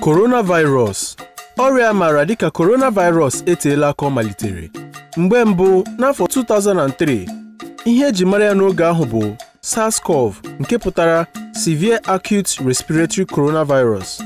Coronavirus. Ọrịa maara dịka coronavirus eteela aka ọ malitere. Mgbe mbụ n'afọ 2003, ihe eji mara ya n'oge ahụ bụ SARS-CoV, nke pụtara Severe Acute Respiratory Coronavirus.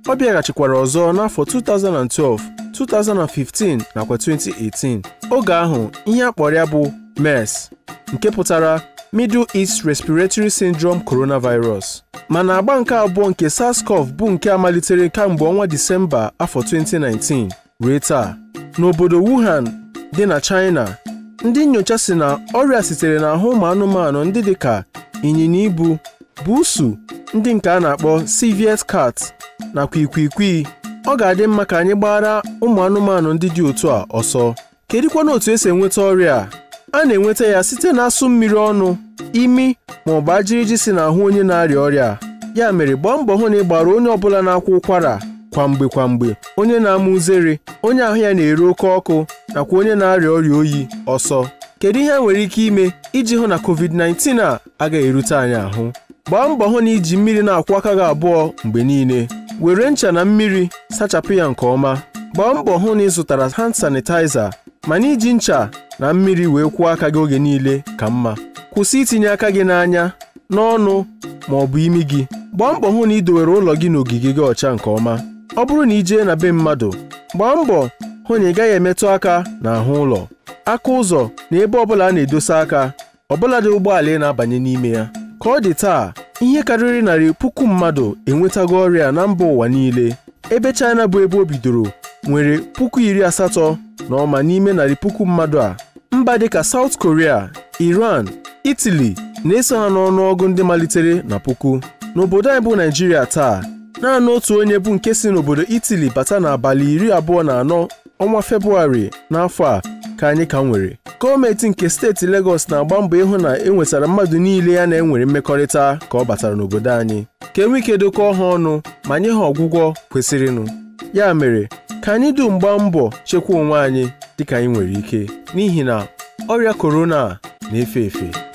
Ọ bịaghachikwara ọzọ n'afọ 2012, 2015 nakwa 2018. Oge ahụ ihe akpọrọ ya bụ MERS, nke pụtara Middle East Respiratory Syndrome Coronavirus. Mana agba nke abụọ nke SARS-CoV bụ nke amalitere kamgbe ọnwa Disemba afọ 2019 ruo taa. N'obodo Wuhan dị na China, ndị nnyocha si na ọrịa sitere n'ahụ ụmụ anụmanụ ndị dịka ịnyịnya ibu, buusu, ndị nke a na-akpọ civet cat, nakwa ikwiikwii. Ọ ga-adị mma ka anyị gbara ụmụ anụmanụ ndị dị otu a ọsọ. Kedụkwana otu esi enweta ọrịa? A na-enweta ya site n'asụ mmiri ọnụ, imi, ma ọ bụ ajịrịjị si n'ahụ onye na-arịa ọrịa. Ya mere, gbaa mbọ hụ na ị gbara onye ọbụla na-akwa ụkwara kwamgbe, onye na-amụ uzere, onye ahụ ya na-ere oke ọkụ, nakwa onye na-arịa ọrịa oyi ọsọ. Kedu ihe nwere ike ime iji hụ na COVID-19 a agaghị erute anyị ahụ? Gbaa mbọ hụ na iji mmiri na-akwụ aka gị abụọ mgbe niile. Were ncha na mmiri sachapụ ya nke ọma. Gbaa mbọ hụ na ị zụtara hand sanitizer, mana iji ncha na mmiri wee kwụọ aka gị oge niile ka mma. Kwụsị itinye aka gị n'anya, n'ọnụ, ma ọ bụ imi gị. Gbaa mbọ hụ na ị dowere ụlọ gị na ogige gị ọcha nke ọma. Ọ bụrụ na ị jee na be mmadụ, gbaa mbọ hụ na ị gaghị emetụ aka n'ahụ ụlọ, aka ụzọ na ebe ọbụla a na-edosa aka, ọbụladị ụgbọala ị na-abanye n'ime ya. Ka ọ dị taa, ihe karịrị 100,000 mmadụ enwetago ọrịa na mba ụwa niile. Ebe China bụ ebe o bidoro nwere 80,000 n'ime 100,000 mmadụ a. Mba dịka South Korea, Iran, Italy na-eso ha n'ọnụọgụ ndị malitere na puku. N'obodo anyị bụ Naịjirịa taa, naanị otu onye bụ nke si n'obodo Italy bata n'abalị 24 ọnwa Febụwarị n'afọ a ka anyị ka nwere. Gọọmenti nke steeti Lagos na-agba mbọ ịhụ na enwetara mmadụ niile ya na-enwere mmekọrịta ka ọ batara n'obodo anyị, ka enwe ike dokọọ ha ọnụ ma nye ha ọgwụgwọ kwesịrịnụ. Ya mere, ka anyị dum gbaa mbọ chekwa onwe anyị dịka anyị nwere ike, n'ihi na ọrịa korona na-efe efe.